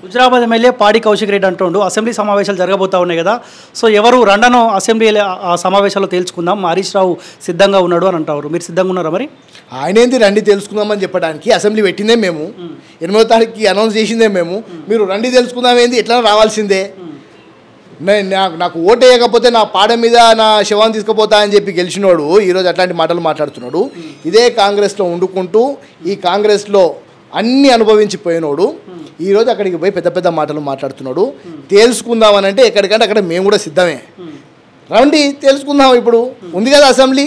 Huzurabad MLA పాడి కౌశిక్ రెడ్డి అంటుండు assembly సమావేశాలు జరగబోతా ఉన్నాయి కదా, సో ఎవరు రండనో అసెంబ్లీ ఆ సమావేశాల్లో తేల్చుకుందాం, హరీష్ రావు సిద్ధంగా ఉన్నాడు అని అంటారు. మీరు సిద్ధంగా ఉన్నారా? మరి ఆయన ఏంది రండి తెలుసుకుందామని చెప్పడానికి అసెంబ్లీ పెట్టిందే మేము, 8వ తారీఖుకి అనౌన్స్ చేసిందే మేము. మీరు రండి తెలుసుకుందాం ఏంది, ఎట్లా రావాల్సిందే. నాకు ఓటు వేయకపోతే నా పాడ మీద నా శవాన్ని తీసుకుపోతా అని చెప్పి గెలిచినోడు ఈరోజు అట్లాంటి మాటలు మాట్లాడుతున్నాడు. ఇదే కాంగ్రెస్లో వండుకుంటూ ఈ కాంగ్రెస్లో అన్నీ అనుభవించిపోయినోడు ఈరోజు అక్కడికి పోయి పెద్ద పెద్ద మాటలు మాట్లాడుతున్నాడు. తేల్చుకుందామని అంటే ఎక్కడికంటే అక్కడ మేము కూడా సిద్ధమే. రండి తెలుసుకుందాం, ఇప్పుడు ఉంది కదా అసెంబ్లీ,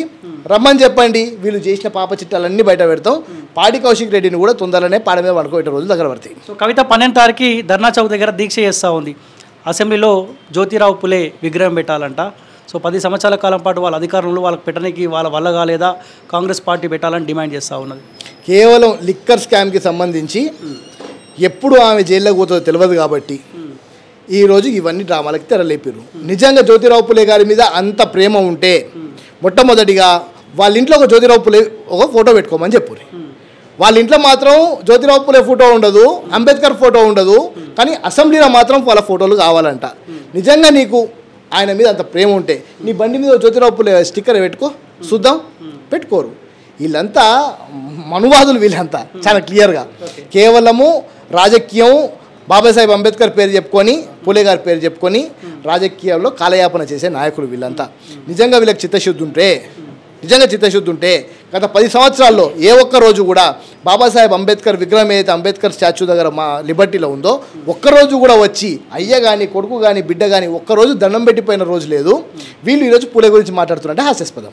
రమ్మని చెప్పండి. వీళ్ళు చేసిన పాప చిట్టాలన్నీ బయట పెడతాం. పాడి కౌశిక్ రెడ్డిని కూడా తొందరనే పాడ మీద పడుకోబెట్టే రోజులు దగ్గర పడతాయి. సో కవిత 12వ తారీఖు ధర్నా చౌక్ దగ్గర దీక్ష చేస్తూ ఉంది. అసెంబ్లీలో జ్యోతిరావు పులే విగ్రహం పెట్టాలంట. సో 10 సంవత్సరాల కాలం పాటు వాళ్ళ అధికారంలో వాళ్ళకి పెట్టడానికి వాళ్ళ వల్ల కాలేదా, కాంగ్రెస్ పార్టీ పెట్టాలని డిమాండ్ చేస్తూ ఉన్నది. కేవలం లిక్కర్ స్కామ్కి సంబంధించి ఎప్పుడు ఆమె జైల్లోకి పోతుందో తెలియదు కాబట్టి ఈరోజు ఇవన్నీ డ్రామాలకి తెరలేపారు. నిజంగా జ్యోతిరావు పులే గారి మీద అంత ప్రేమ ఉంటే మొట్టమొదటిగా వాళ్ళ ఇంట్లో ఒక జ్యోతిరావు పులే ఒక ఫోటో పెట్టుకోమని చెప్పారు. వాళ్ళ ఇంట్లో మాత్రం జ్యోతిరావు పులే ఫోటో ఉండదు, అంబేద్కర్ ఫోటో ఉండదు, కానీ అసెంబ్లీలో మాత్రం వాళ్ళ ఫోటోలు కావాలంట. నిజంగా నీకు ఆయన మీద అంత ప్రేమ ఉంటే నీ బండి మీద జ్యోతిరావు పులే స్టిక్కర్ పెట్టుకో, చూద్దాం. పెట్టుకోరు. వీళ్ళంతా మనువాదులు, వీళ్ళంతా చాలా క్లియర్గా కేవలము రాజకీయం, బాబాసాహెబ్ అంబేద్కర్ పేరు చెప్పుకొని, పులే గారి పేరు చెప్పుకొని రాజకీయాల్లో కాలయాపన చేసే నాయకులు వీళ్ళంతా. నిజంగా వీళ్ళకి చిత్తశుద్ధి ఉంటే గత 10 సంవత్సరాల్లో ఏ ఒక్క రోజు కూడా బాబాసాహెబ్ అంబేద్కర్ విగ్రహం ఏదైతే అంబేద్కర్ స్టాచ్యూ దగ్గర మా లిబర్టీలో ఉందో ఒక్కరోజు కూడా వచ్చి అయ్య కానీ కొడుకు కానీ బిడ్డ కానీ ఒక్కరోజు దండం పెట్టిపోయిన రోజు లేదు. వీళ్ళు ఈరోజు పులే గురించి మాట్లాడుతున్నారంటే హాస్యాస్పదం.